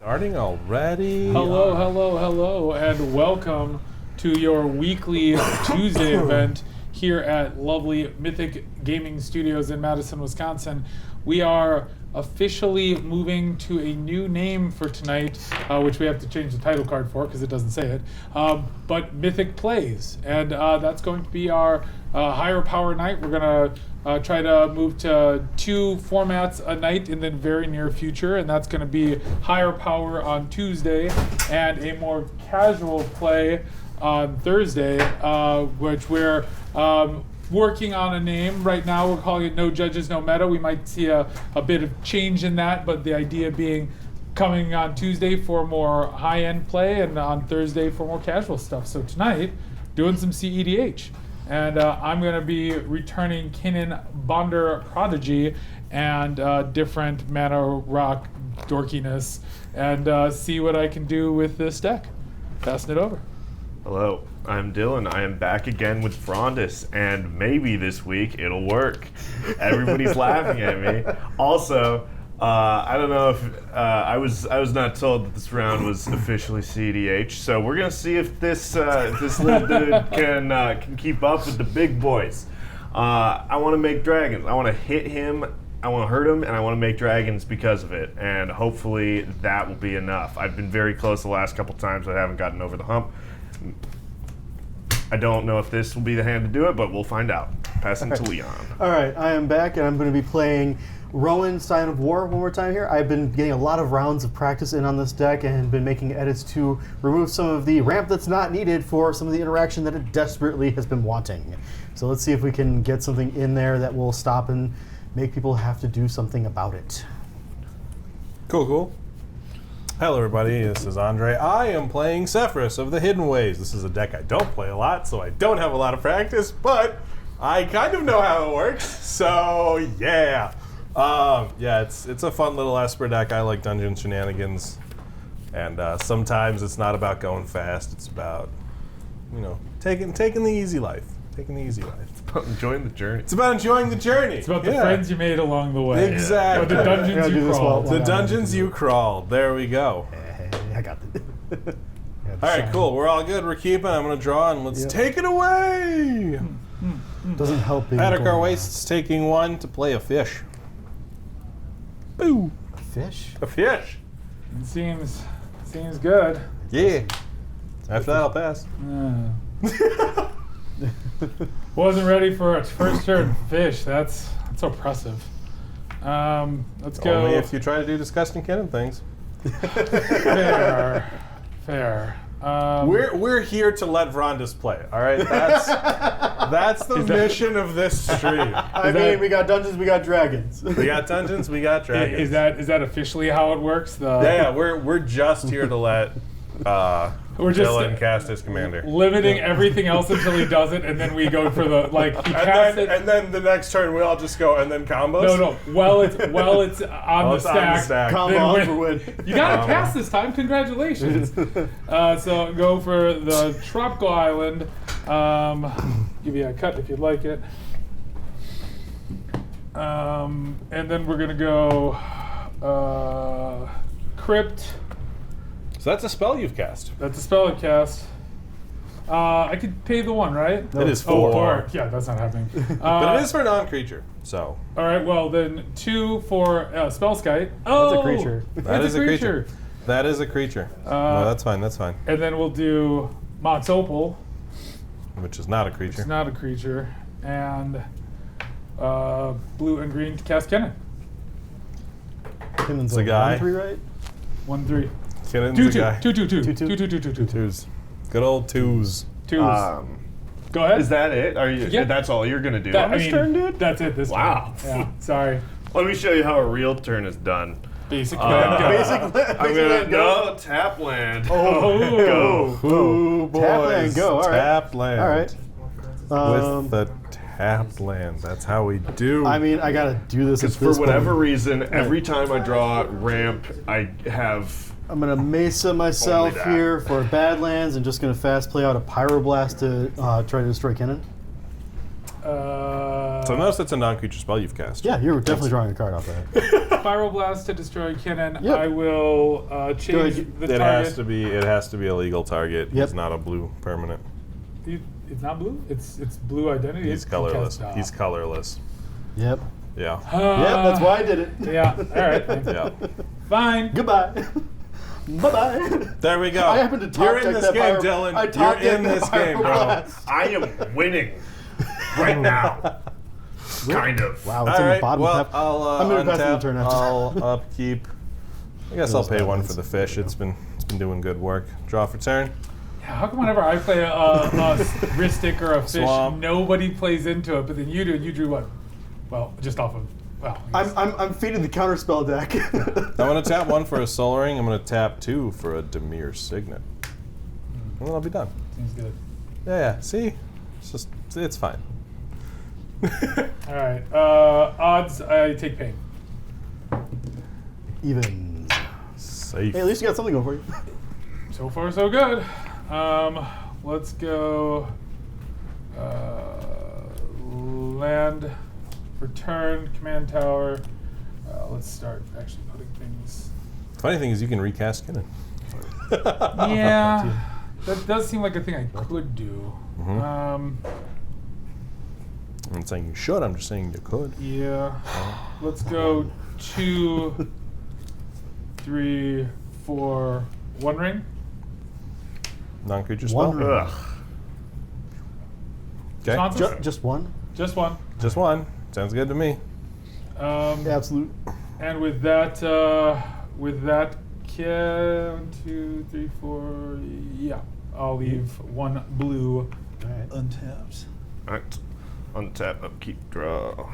Starting already? Hello, and welcome to your weekly Tuesday event here at lovely Mythic Gaming Studios in Madison, Wisconsin. We are officially moving to a new name for tonight, which we have to change the title card for because it doesn't say it, but Mythic Plays. And that's going to be our higher power night. We're going to try to move to 2 formats a night in the very near future, and that's going to be higher power on Tuesday and a more casual play on Thursday, which we're working on a name. Right now we're calling it No Judges, No Meta. We might see a bit of change in that, but the idea being coming on Tuesday for more high-end play and on Thursday for more casual stuff. So tonight, doing some CEDH. And I'm going to be returning Kinnan Bonder Prodigy and different mana rock dorkiness and see what I can do with this deck. Passing it over. Hello, I'm Dylan. I am back again with Frondus, and maybe this week it'll work. Everybody's laughing at me. Also, I don't know if I was not told that this round was officially CDH, so we're gonna see if this little dude can keep up with the big boys. I want to make dragons. I want to hit him. I want to hurt him, and I want to make dragons because of it. And hopefully that will be enough. I've been very close the last couple times. I haven't gotten over the hump. I don't know if this will be the hand to do it, but we'll find out. Passing to Leon. All right, I am back, and I'm going to be playing Rowan, Sign of War, one more time here. I've been getting a lot of rounds of practice in on this deck and been making edits to remove some of the ramp that's not needed for some of the interaction that it desperately has been wanting. So let's see if we can get something in there that will stop and make people have to do something about it. Cool. Hello everybody, this is Andre. I am playing SEFRIS of the Hidden Ways. This is a deck I don't play a lot, so I don't have a lot of practice, but I kind of know how it works, so yeah. It's a fun little Esper deck. I like dungeon shenanigans, and sometimes it's not about going fast. It's about, taking the easy life. Taking the easy life. It's about enjoying the journey. It's about enjoying the journey. It's about the friends you made along the way. Exactly. Or the dungeons you crawled. The dungeons you crawled. There we go. I got it. All right, cool. We're all good. We're keeping. I'm going to draw, and let's take it away. Doesn't help being Paddock our gold. Wastes taking 1 to play a fish. Boo. A fish? A fish. It seems good. Yeah. After that, I'll pass. Wasn't ready for its first turn fish. That's oppressive. Let's go. Only if you try to do disgusting kinnan things. Fair. We're here to let Vrondus play. All right, that's the mission of this stream. We got dungeons, we got dragons. We got dungeons, we got dragons. Is that officially how it works? Yeah. We're just here to let Dylan cast his commander. Limiting everything else until he does it, and then we go for the he casts it. And then the next turn we all just go and then combos. No. While it's on the stack. Combo on for win. You got to cast this time. Congratulations. So go for the Tropical Island. Give you a cut if you'd like it. And then we're gonna go Crypt. So that's a spell you've cast. That's a spell I cast. I could pay the 1, right? It is 4. 4. Yeah, that's not happening. But it is for a non-creature, so. All right, well then 2 for Spellskite. That's a creature. That is a creature. That is a creature. No, that's fine. And then we'll do Mox Opal. Which is not a creature. It's not a creature. And blue and green to cast Kinnan. Kinnan's It's a guy. 1/3, right? 1/3. Kinnan's Two, a guy. two. 2/2. Twos. Good old twos. Go ahead. Is that it? Are you? Yeah. That's all you're gonna do on this turn, dude? That's it this Wow. turn. Yeah, sorry. Let me show you how a real turn is done. Basically. I'm gonna tap land. Oh, Go. Ooh, boys. Tap land, go. All right. Tap land. All right. With the tapped land. That's how we do. I gotta do this. Because for whatever reason, every time I draw ramp, I have. I'm gonna Mesa myself here for Badlands and just gonna fast play out a Pyroblast to try to destroy Kinnan. So notice it's a non-creature spell you've cast. Yeah, you're definitely drawing a card off that. Pyroblast to destroy kinnan. Yep. I will change the It target. has to be a legal target. Yep. It's not a blue permanent. It's not blue. It's blue identity. He's It's colorless. cast, He's colorless. Yep. Yeah. Yep, that's why I did it. Yeah. All right. Fine. Yeah. Fine. Goodbye. Bye-bye. There we go. I happen to top You're in deck this that game, fire- Dylan. I top You're in decked this that game, bro. Pyroblast. I am winning right now. Kind of. Wow, it's All in the right. bottom Well, half. I'll I'm gonna pass untap. the turn after. I'll upkeep. I guess I'll Those pay bad one ones. for the fish. It's been doing good work. Draw for turn. Yeah, how come whenever I play a Ristic or a fish, Swamp. nobody plays into it, but then you do, and you drew what? Well, just off of. Well, I guess. I'm feeding the counterspell deck. I'm going to tap one for a Soul Ring. I'm going to tap two for a Demir Signet. And then I'll be done. Seems good. Yeah. See? It's fine. All right. Odds. I take pain. Evens. Safe. Hey, at least you got something going for you. So far, so good. Let's go. Land, return, command tower. Let's start actually putting things. Funny thing is you can recast Kinnan. Yeah, that does seem like a thing I could do. Mhm. I'm not saying you should, I'm just saying you could. Yeah. Let's go 2, 3, 4, 1 ring. Non-creature One spell? ring. Ugh. Okay. Sponsor? Just one? Just one. Just one. Sounds good to me. Absolute. And with that, 1, 2, 3, 4. Yeah, I'll leave one blue Alright. untapped. Alright. Untap, upkeep, draw.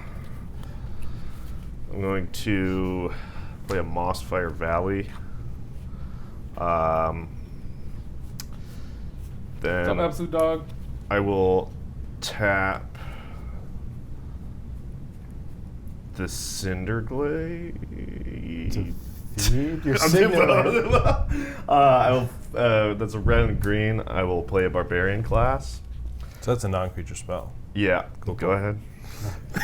I'm going to play a Mossfire Valley. What's up, Then absolute dog? I will tap the Cinderglade. Feed your I'm signet. doing- that's a red and green. I will play a Barbarian class. So that's a non-creature spell. Yeah, go ahead.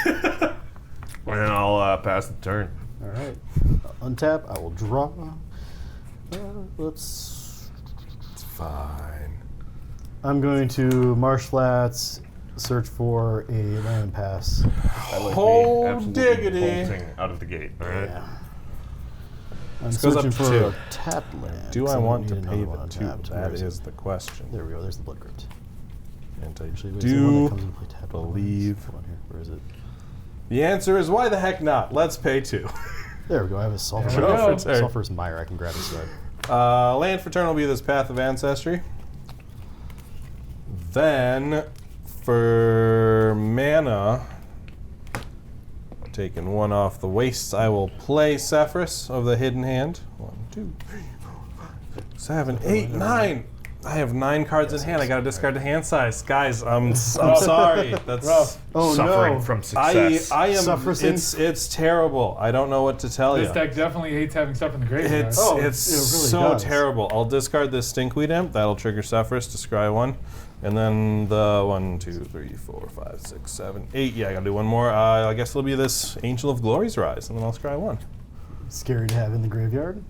And then I'll pass the turn. Alright. Untap. I will draw. Let's. It's fine. I'm going to Marsh Flats, search for a land pass. I like Oh, me absolutely diggity. bolting out of the gate. All right. Yeah. I'm This goes searching up to for 2. a tapped land. Do 'cause I don't want to need pay another the one 2? untapped. That Where is it? the question. There we go. There's the blood crypt. And Actually, wait, do is there one that comes into play tapped? believe- Hold on here. Where is it? The answer is why the heck not? Let's pay 2. There we go. I have a sulfur. There we go. For turn. Sulfur's mire. I can grab his side. Land for turn will be this Path of Ancestry. Then, for mana, taking one off the wastes, I will play SEFRIS of the Hidden Hand. 1, 2, 3, 4, 5, 6, 7, 8, 9. I have 9 cards in hand. I got to discard the hand size, guys. I'm sorry. That's Rough. Oh Suffering no! from success. I am. Suffricing? It's terrible. I don't know what to tell you. This deck definitely hates having stuff in the graveyard. It's Oh, it's it really so does. terrible. I'll discard this Stinkweed Imp. That'll trigger SEFRIS to scry 1. And then the 1, 2, 3, 4, 5, 6, 7, 8. Yeah, I gotta do one more. I guess it'll be this Angel of Glory's Rise, and then I'll scry 1. Scary to have in the graveyard.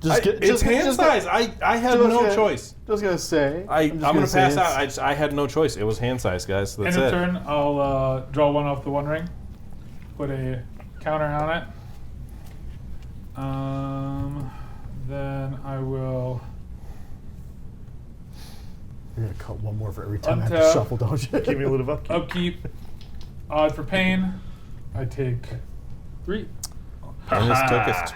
It's hand size. I had no choice. Just gonna say. I'm gonna pass out. I had no choice. It was hand size, guys. That's End of it. turn, I'll draw 1 off the 1 ring. Put a counter on it. Then I will You're gonna cut one more for every time I have to Untap. shuffle, don't you? Cumulative upkeep. upkeep. Odd for pain. I take 3. Painless Tookist.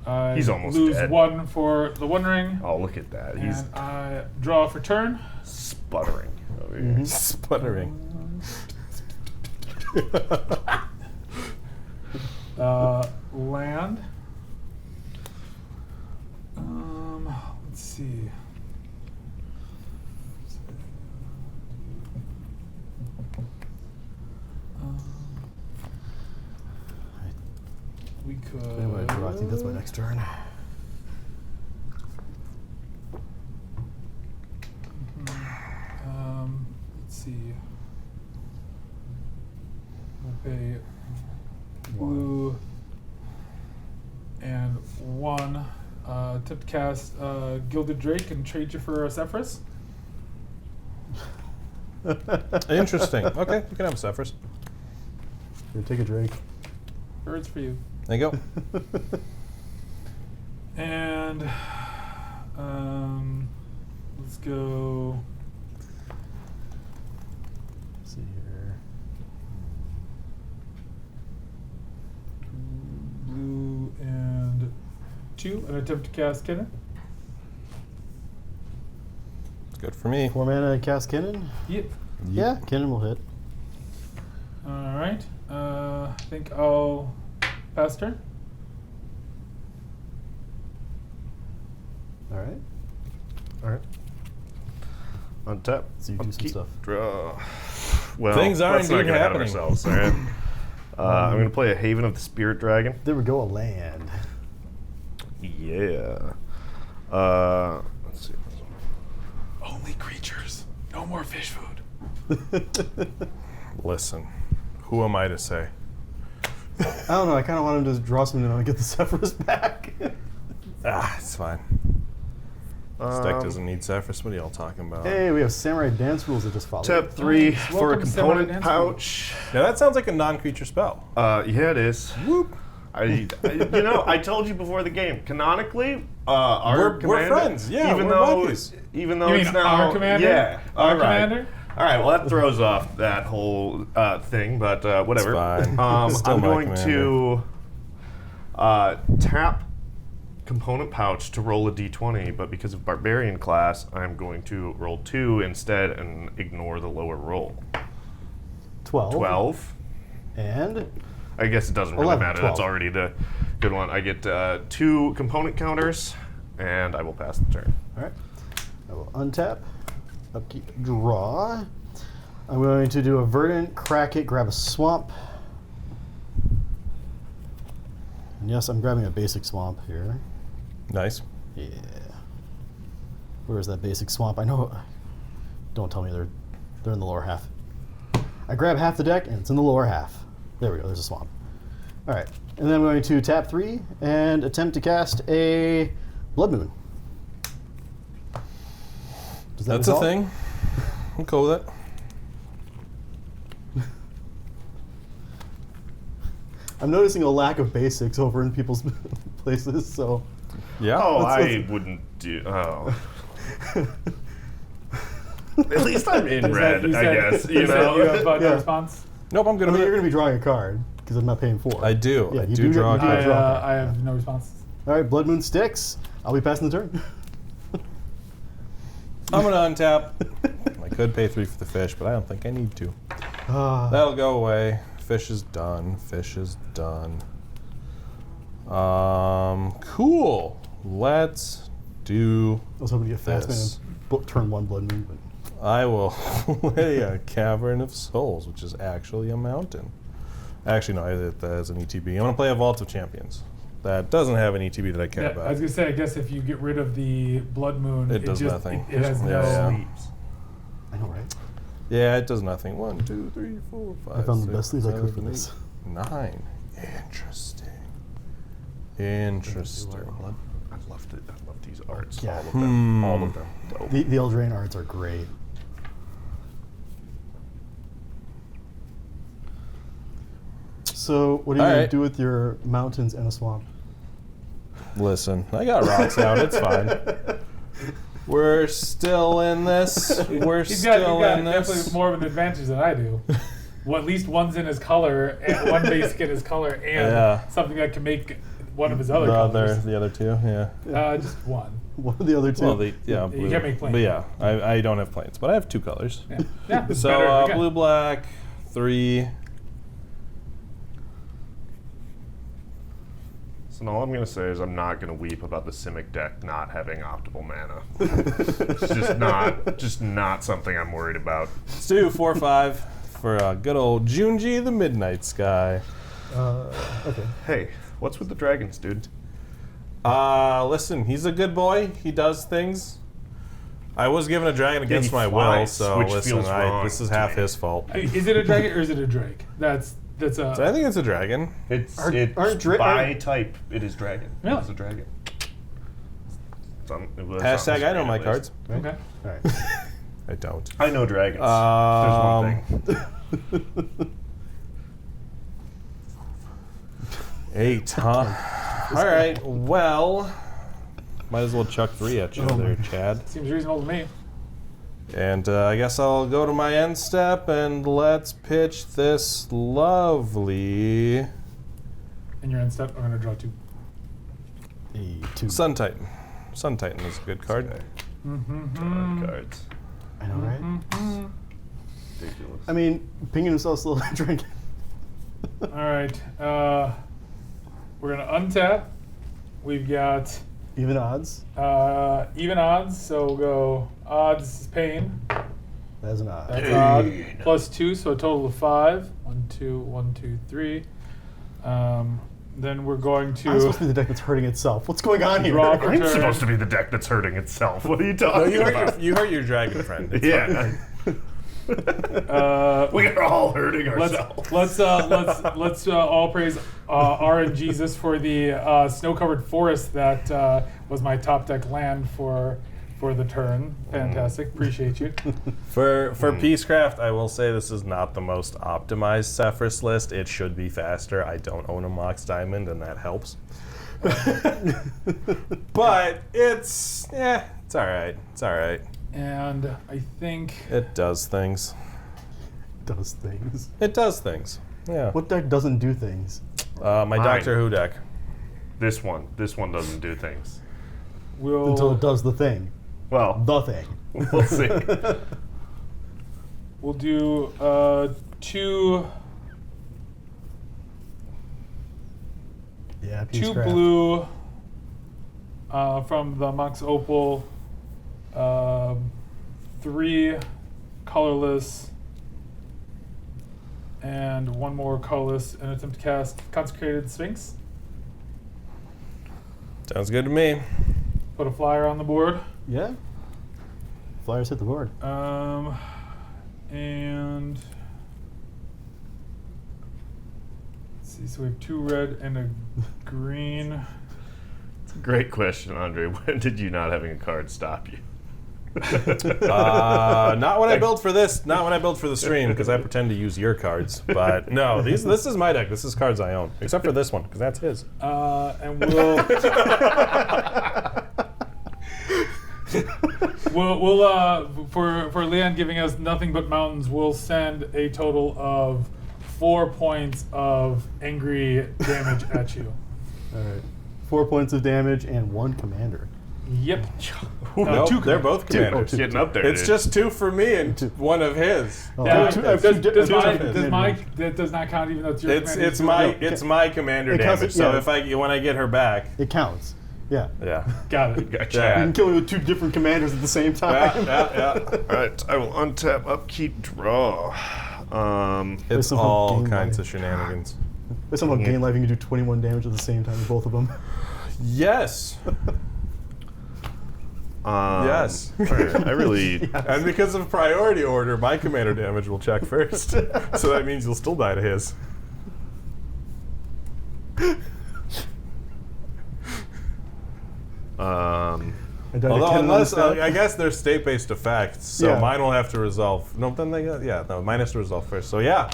I He's almost lose dead. 1 for the 1 ring. Oh, look at that. He's And I draw for turn. sputtering over Mm-hmm. here. Sputtering. Land. Let's see. We could. Anyway, I think that's my next turn. Let's see. a blue and 1. Attempt to cast Gilded Drake and trade you for a SEFRIS. Interesting. Okay, you can have a SEFRIS. Here, take a drink. Birds for you. There you go. And let's go. Let's see here. Blue and 2. An attempt to cast kinnan. Good for me. 4 mana, cast Kinnan. Yep. Yeah, Kinnan will hit. All right. I think I'll pass turn. All right. All right. Untap. So you do some Upkeep, stuff. Draw. Well, Things are let's not indeed get ahead of happening. ourselves. All right. I'm going to play a Haven of the Spirit Dragon. There we go, a land. Yeah. Let's see. Only creatures. No more fish food. Listen, who am I to say? I don't know. I kind of want him to draw something and get the SEFRIS back. It's fine. This deck doesn't need SEFRIS. What are y'all talking about? Hey, we have Samurai Dance rules that just followed. Tap 3 Nice. for a Welcome to Samurai component Dance pouch. Now that sounds like a non-creature spell. Yeah, it is. Whoop. I told you before the game. Canonically, our We're commander, friends. Yeah, even we're though buddies. even though You it's mean now our commander? Yeah, Our all right. commander? All right, well that throws off that whole thing, but whatever. It's fine. It's still I'm my going to tap component pouch to roll a d20, but because of barbarian class, I'm going to roll 2 instead and ignore the lower roll. 12. 12. And I guess it doesn't really 11, matter. 12. That's already the good one. I get 2 component counters, and I will pass the turn. all right, I will untap, upkeep, draw. I'm going to do a Verdant, crack it, grab a swamp. And yes, I'm grabbing a basic swamp here. Nice. Yeah. Where is that basic swamp? I know. Don't tell me they're in the lower half. I grab half the deck and it's in the lower half. There we go. There's a swamp. All right, and then I'm going to tap 3 and attempt to cast a Blood Moon. Does that That's resolve? a thing. I'm cool with it. I'm noticing a lack of basics over in people's places, so. Yeah. Oh, let's- I wouldn't do. Oh. At least I'm in red, I guess. You said know. you have no Yeah. response? Nope, I'm good I mean, with you're it. going to be drawing a card because I'm not paying 4. I do. Yeah, I you do do draw a get- you card. do draw. I have no response. All right, Blood Moon sticks. I'll be passing the turn. I'm gonna untap. I could pay 3 for the fish, but I don't think I need to. Ah, That'll go away. Fish is done. Fish is done. Cool. Let's do I was hoping to get fast this. man and turn 1 Blood Moon, but I will play a Cavern of Souls, which is actually a mountain. Actually, no, that is an ETB. I'm going to play a Vault of Champions. That doesn't have an ETB that I care Yeah, about. I was gonna say, I guess if you get rid of the Blood Moon, It does just, nothing. It has Yeah, no. yeah. Sleeves. I know, right? Yeah, it does nothing. 1, 2, 3, 4, 5. I found the 6, best leads I could for 7, this. 8, 9. Interesting. Interesting. I love these arts. Yeah. All of them. All of them. Dope. The Eldraine arts are great. So, what are you All going right. to do with your mountains and a swamp? Listen, I got rocks out. It's fine. We're still in this. We're He's got still in definitely this. more of an advantage than I do. Well, at least one's in his color, and one basic in his color, and Yeah. something that can make one of his other The colors. other two, yeah. Just one. What are the other 2? Well, yeah, You blue. can't make planes. But yeah, I don't have planes, but I have 2 colors. Yeah, yeah. It's So better. Again. blue, black, 3. So all I'm gonna say is I'm not gonna weep about the Simic deck not having optimal mana. It's just not something I'm worried about. Let's do 4, 5 for good old Junji the Midnight Sky. Okay. Hey, what's with the dragons, dude? Listen, he's a good boy. He does things. I was given a dragon against he my will, flies, so which listen, feels wrong this is to half me. his fault. Is it a dragon or is it a drake? That's That's a. So I think it's a dragon. It's aren't by type. It is dragon. Really? It's a dragon. Hashtag I know my cards. Okay. All right. I don't. I know dragons. There's one thing. 8, huh? All right. Well, might as well chuck 3 at you there, Chad. Seems reasonable to me. And I guess I'll go to my end step and let's pitch this lovely In your end step, I'm gonna draw 2. A 2. Sun Titan. Sun Titan is a good card. Drawing cards. I know, right? Ridiculous. I mean, pinging himself slowly drinking. All right. We're gonna untap. We've got Even odds. even odds, so we'll go odds is pain. That's an odd. That's odd. Plus 2, so a total of 5. 1, 2, 1, 2, 3. Then we're going I'm supposed to to be the deck that's hurting itself. What's going on here? draw for I'm turn. supposed to be the deck that's hurting itself. What are you No, talking you about? hurt your dragon friend. It's Yeah. We are all hurting ourselves. Let's all praise R and Jesus for the snow-covered forest that was my top deck land for the turn. Fantastic, appreciate you. For Peacecraft, I will say this is not the most optimized SEFRIS list. It should be faster. I don't own a Mox Diamond, and that helps. But it's all right. It's all right. And I think It does things. Does things. It does things. Yeah. What deck doesn't do things? My Mine. Doctor Who deck. This one doesn't do things. we'll Until it does the thing. Well, The thing. we'll see. we'll do 2 Yeah, 2 Peacecraft. blue from the Mox Opal. 3 colorless. And 1 more colorless in an attempt to cast Consecrated Sphinx. Sounds good to me. Put a flyer on the board. Yeah. Flyers hit the board. And let's see. So we have 2 red and a green. Great question, Andre. When did you not having a card stop you? Not when I build for this. Not when I build for the stream, because I pretend to use your cards. But no, this is my deck. This is cards I own, except for this one, because that's his. And we'll for Leon giving us nothing but mountains, we'll send a total of 4 points of angry damage at you. All right. 4 points of damage and 1 commander. Yep. Nope, 2 they're both commanders. two. Getting up there. It's dude. just 2 for me and 1 of his. Oh, Yeah, two- does, two- does two my, different does my commanders. that does not count even though it's your It's commander? it's my commander It counts- damage. So yeah. when I get her back, It counts. Yeah. yeah. Got it. Gotcha. You Yeah. can kill me with 2 different commanders at the same time. Yeah. All right, I will untap, upkeep, draw. It's somehow all gain kinds life. of shenanigans. But somehow gain life, you can do 21 damage at the same time with both of them. Yes. Yes. All right, I really. And because of priority order, my commander damage will check first. So that means you'll still die to his. I died Although, at 10 unless on the step. I guess they're state-based effects, so Yeah. mine will have to resolve. No, then mine has to resolve first. So yeah,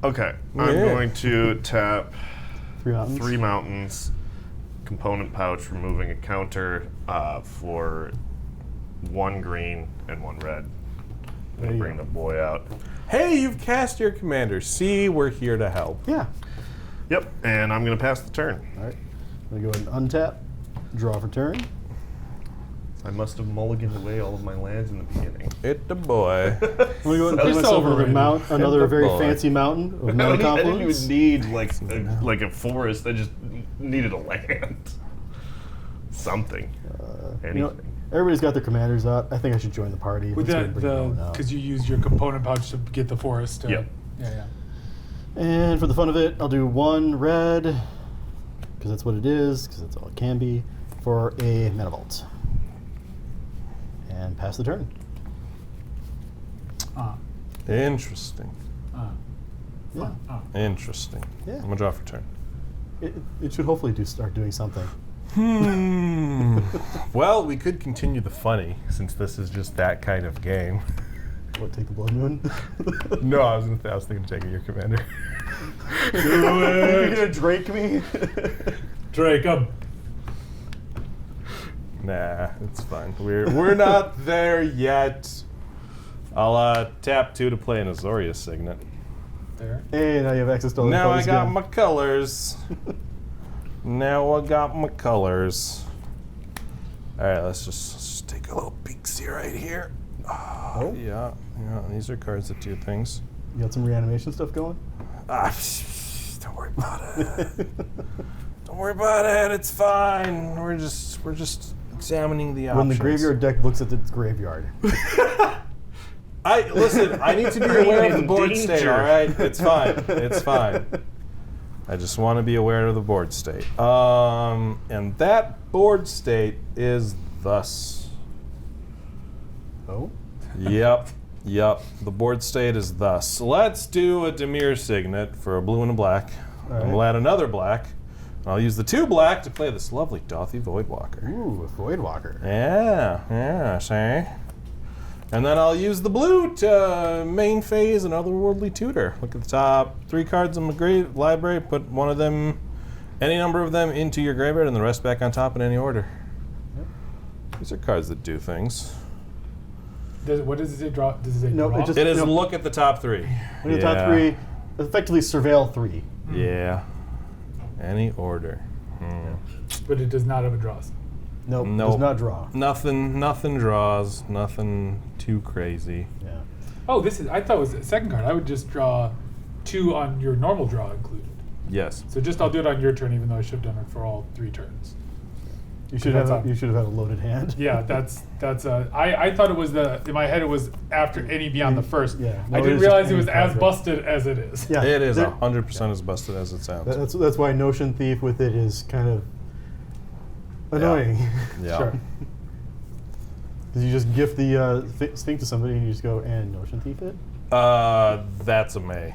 Okay, I'm Yeah. going to tap 3 mountains. 3 mountains, component pouch, removing a counter for 1 green and 1 red. I'm There gonna you bring go. the boy out. hey, you've cast your commander. See, we're here to help. Yeah. Yep, and I'm gonna pass the turn. All right. I'm going to go ahead and untap, draw for turn. I must have mulliganed away all of my lands in the beginning. Hit the boy. I'm going to go ahead and You're put myself so another overrated. mount, another the very boy. fancy mountain of I mana didn't confluence. even need like a forest. I just needed a land. Something. Anything. You know, everybody's got their commanders out. I think I should join the party. With Let's go that, and bring everyone out. because you used your component pouch to get the forest. Yep. Yeah. And for the fun of it, I'll do 1 red, because that's what it is, because that's all it can be, for a mana vault. And pass the turn. Ah. Interesting. Ah. Fun. Oh. Interesting. Yeah. I'm gonna draw for turn. It should hopefully start doing something. Well, we could continue the funny since this is just that kind of game. What, take the blood moon? No, I was thinking of taking your commander. You're gonna Drake me? Drake, Nah, it's fine. We're not there yet. I'll tap 2 to play an Azoria Signet. there. Hey, now you have access to all the Now I colors got again. my colors. Now I got my colors. All right, let's just take a little peek-see right here. Oh. Yeah. These are cards that do things. You got some reanimation stuff going? Don't worry about it. Don't worry about it. It's fine. We're just examining the options. When the graveyard deck looks at its graveyard. Listen. I need to be aware of the board Danger. state. All right, it's fine. It's fine. I just want to be aware of the board state. And that board state is thus. Oh? Yep. The board state is thus. Let's do a Dimir Signet for a blue and a black. All And right. we'll add another black. I'll use the 2 black to play this lovely Dothy Voidwalker. Ooh, a Voidwalker. Yeah, see? And then I'll use the blue to main phase an otherworldly tutor. Look at the top 3 cards in my library, put one of them, any number of them, into your graveyard and the rest back on top in any order. These are cards that do things. What does it say? Draw? Does it say No, draw? it just- It is Yep. look at the top 3. Look at the top 3, effectively surveil 3. Yeah. Any order. But it does not have a draws. Nope, Nope. does not draw. Nothing draws. Nothing too crazy. Yeah. Oh, I thought it was a second card. I would just draw 2 on your normal draw included. Yes. So I'll do it on your turn, even though I should have done it for all 3 turns. You should That's have on- you should have had a loaded hand. Yeah, I thought it was in my head it was after any beyond the first. Yeah, no, I it didn't is realize just it was any as card. busted as it is. Yeah. It is there- 100% as busted as it sounds. That's why Notion Thief with it is kind of annoying. Yeah. Sure. Because you just gift the thing to somebody and you just go and Notion Thief it. That's a May.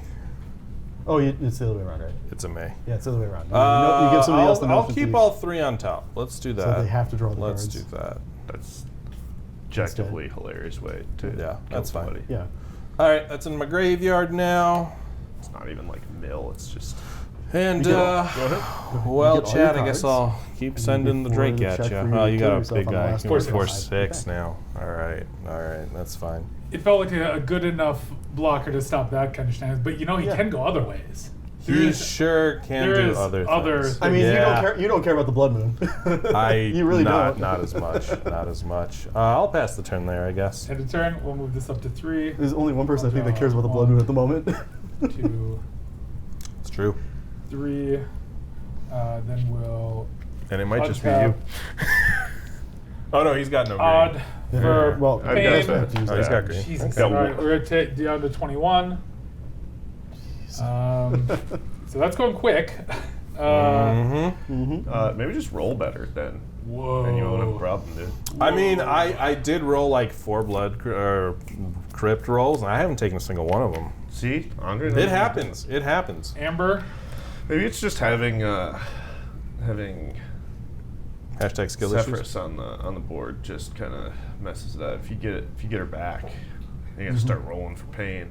Oh, it's the other way around, right? It's a May. Yeah, it's the other way around. You give somebody else the I'll Notion keep Thief, all 3 on top. Let's do that. so they have to draw the Let's cards. do that. That's objectively hilarious way to Yeah, kill that's fine. somebody. Yeah. All right, that's in my graveyard now. It's not even like mill. It's just And You get well, You get all Chad, your I guess cards, I'll keep and sending you the get Drake four at check you. for you Oh, to you kill got a yourself big on the guy. last You one. got 4/6 Okay. now. All right, that's fine. It felt like a good enough blocker to stop that kind of shenanigans, but he Yeah. can go other ways. He sure can there do is other other things. I mean, Yeah. you don't care about the blood moon. you really don't. Not as much. Not as much. I'll pass the turn there, I guess. End of turn, we'll move this up to 3, There's only one person I think that cares about the blood moon at the moment. 2, It's true. 3. Then we'll And it might just be you. untap Oh no, he's got no green. odd for well, I've pain. got that. Oh, he's got green. Jesus. Got All right, one. we're going to take down to 21. So that's going quick. Mm-hmm. maybe just roll better then. Whoa. Then you won't have a problem, dude. I mean, I did roll like 4 blood crypt rolls, and I haven't taken a single one of them. See, Andre. It happens. It happens. Amber. Maybe it's just having Hashtag skill issues. SEFRIS on the board just kind of messes it up. If you get her back, you got to start rolling for pain.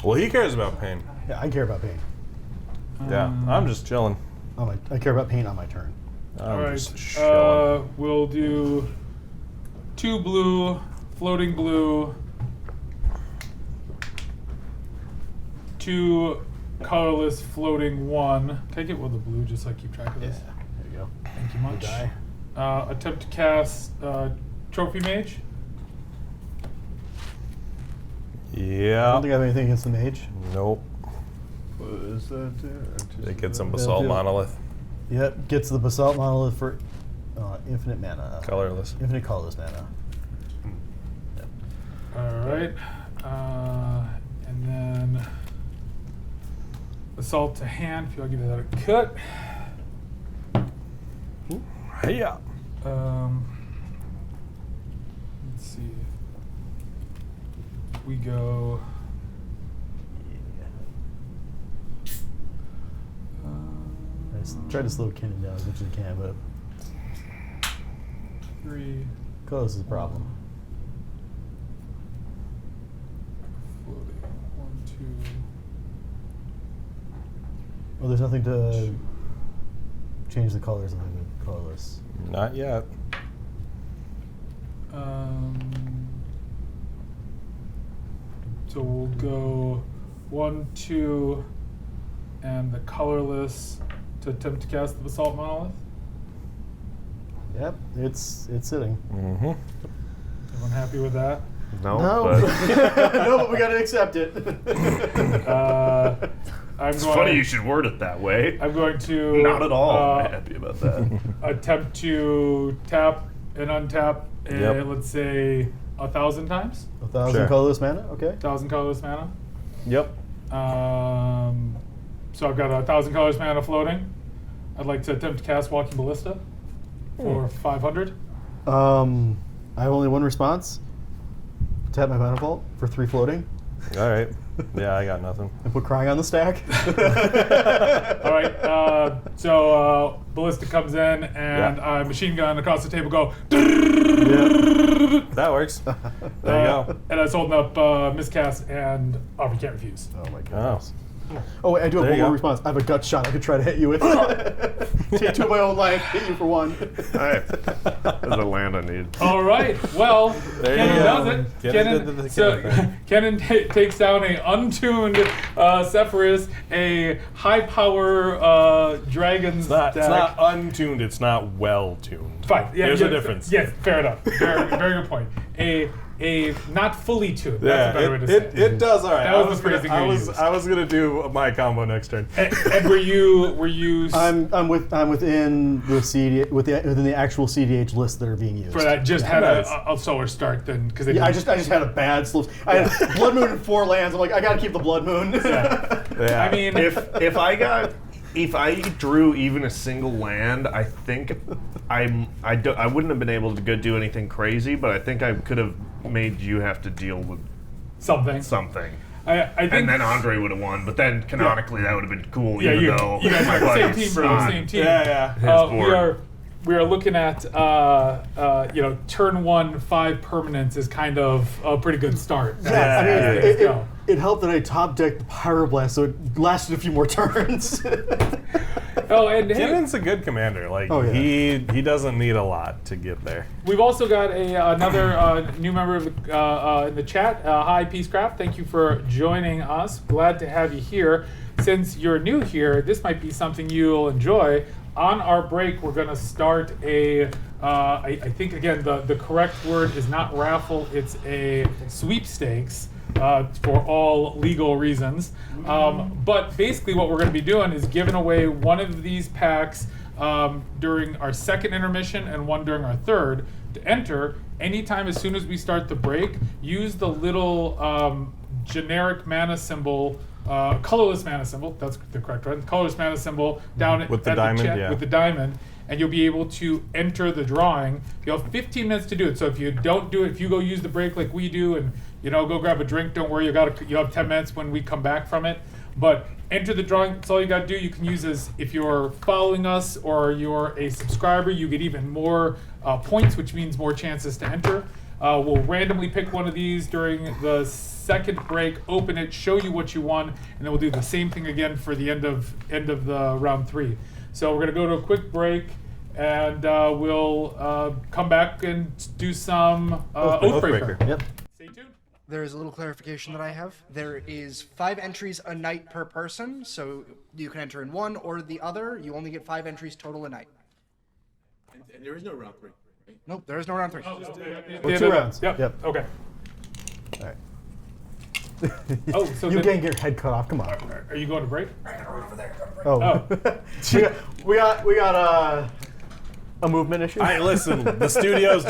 Well, he cares about pain. Yeah, I care about pain. Yeah, I'm just chilling. I care about pain on my turn. I'm All just right. chilling. We'll do 2 blue, floating blue, 2 colorless, floating 1. Can I get one of the blue just so I keep track of this? There you go. Thank you much. Die. Attempt to cast Trophy Mage. I Yeah. don't think I have anything against the mage. Nope. What is that? They get some They'll basalt do. monolith. Yep, gets the basalt monolith for infinite mana. Colorless. Infinite colorless mana. All right. And then Assault to hand. If you want to give that a cut. Yeah. Let's see. We go try to slow kinnan down as much as you can, but 3. colorless is a problem. Floating. 1, 2. Well, there's nothing to change the colors of the colorless. Not yet. So we'll go 1, 2, and the colorless to attempt to cast the Basalt Monolith. Yep, it's sitting. Mm-hmm. Everyone happy with that? No, No, but no, but we gotta accept it. it's funny you should word it that way. I'm going to Not at all happy about that. attempt to tap and untap, Yep. let's say 1,000 times. 1,000 Sure. colorless mana. Okay. 1,000 colorless mana. Yep. So I've got 1,000 colorless mana floating. I'd like to attempt to cast Walking Ballista for 500. I have only one response. Tap my mana vault for 3 floating, All right. Yeah, I got nothing. and put crying on the stack. All right. So Ballista comes in, and I machine gun across the table. Go. Yeah. That works. There you go. And I was holding up miscast, and we can't refuse. Oh my Oh. goodness. Oh wait, I do have There one you more go. response. I have a gut shot I could try to hit you with. Take 2 of my own life, hit you for 1. Alright. That's a land I need. All right. Well, There you Kennan go. does it. Kennan did the Kennan thing. Kennan takes down a untuned SEFRIS, a high power dragon's It's not deck. untuned, it's not well tuned. Fine. Yeah, There's yeah, a difference. Yes, fair enough. Very good point. A not fully tuned. That's Yeah, a better way to say it. it does all right. That was the phrasing you used. I was gonna do my combo next turn. And were you I'm within the within the actual CDH list that are being used. for that just had Nice. a slower start than because Yeah, I just had a bad slip. I had Blood Moon and 4 lands. I'm like, I gotta keep the Blood Moon. Yeah. I mean If I drew even a single land, I think I wouldn't have been able to go do anything crazy, but I think I could have made you have to deal with something. I think and then Andre would have won, but then canonically that would have been cool, yeah, even though you guys my are the same buddy's team, bro. not. Same team. Yeah. board. We are looking at turn 1 5 permanents is kind of a pretty good start. I Yeah. mean, Let's go. it helped that I top decked the Pyroblast, so it lasted a few more turns. Oh, and hey, Kinnan's a good commander. Like Oh, yeah. he doesn't need a lot to get there. we've also got another new member of in the chat. Hi, Peacecraft. Thank you for joining us. Glad to have you here. Since you're new here, this might be something you'll enjoy. On our break, we're going to start I think, again, the correct word is not raffle, it's a sweepstakes for all legal reasons. But basically what we're going to be doing is giving away one of these packs during our second intermission and one during our third. To enter, anytime as soon as we start the break, use the little generic mana symbol, colorless mana symbol, that's the correct one, colorless mana symbol down With the at diamond, chat, yeah. with the diamond, and you'll be able to enter the drawing. You'll have 15 minutes to do it. So if you don't do it, if you go use the break like we do and go grab a drink, don't worry, you'll have 10 minutes when we come back from it. But enter the drawing, that's all you gotta do. You can use as, if you're following us or you're a subscriber, you get even more points, which means more chances to enter. We'll randomly pick one of these during the second break, open it, show you what you won, and then we'll do the same thing again for the end of the round 3. So we're gonna go to a quick break, and we'll come back and do some Oathbreaker. Oathbreaker. Yep. Stay tuned. There is a little clarification that I have. There is 5 entries a night per person, so you can enter in one or the other. You only get 5 entries total a night. And there is no round 3. Nope, there is no round 3. Or 2 rounds. Yep. Yep. Okay. All right. Oh, so you then- can't get your head cut off. Come on. Are you going to break? Oh. we got a movement issue. Listen, the studio's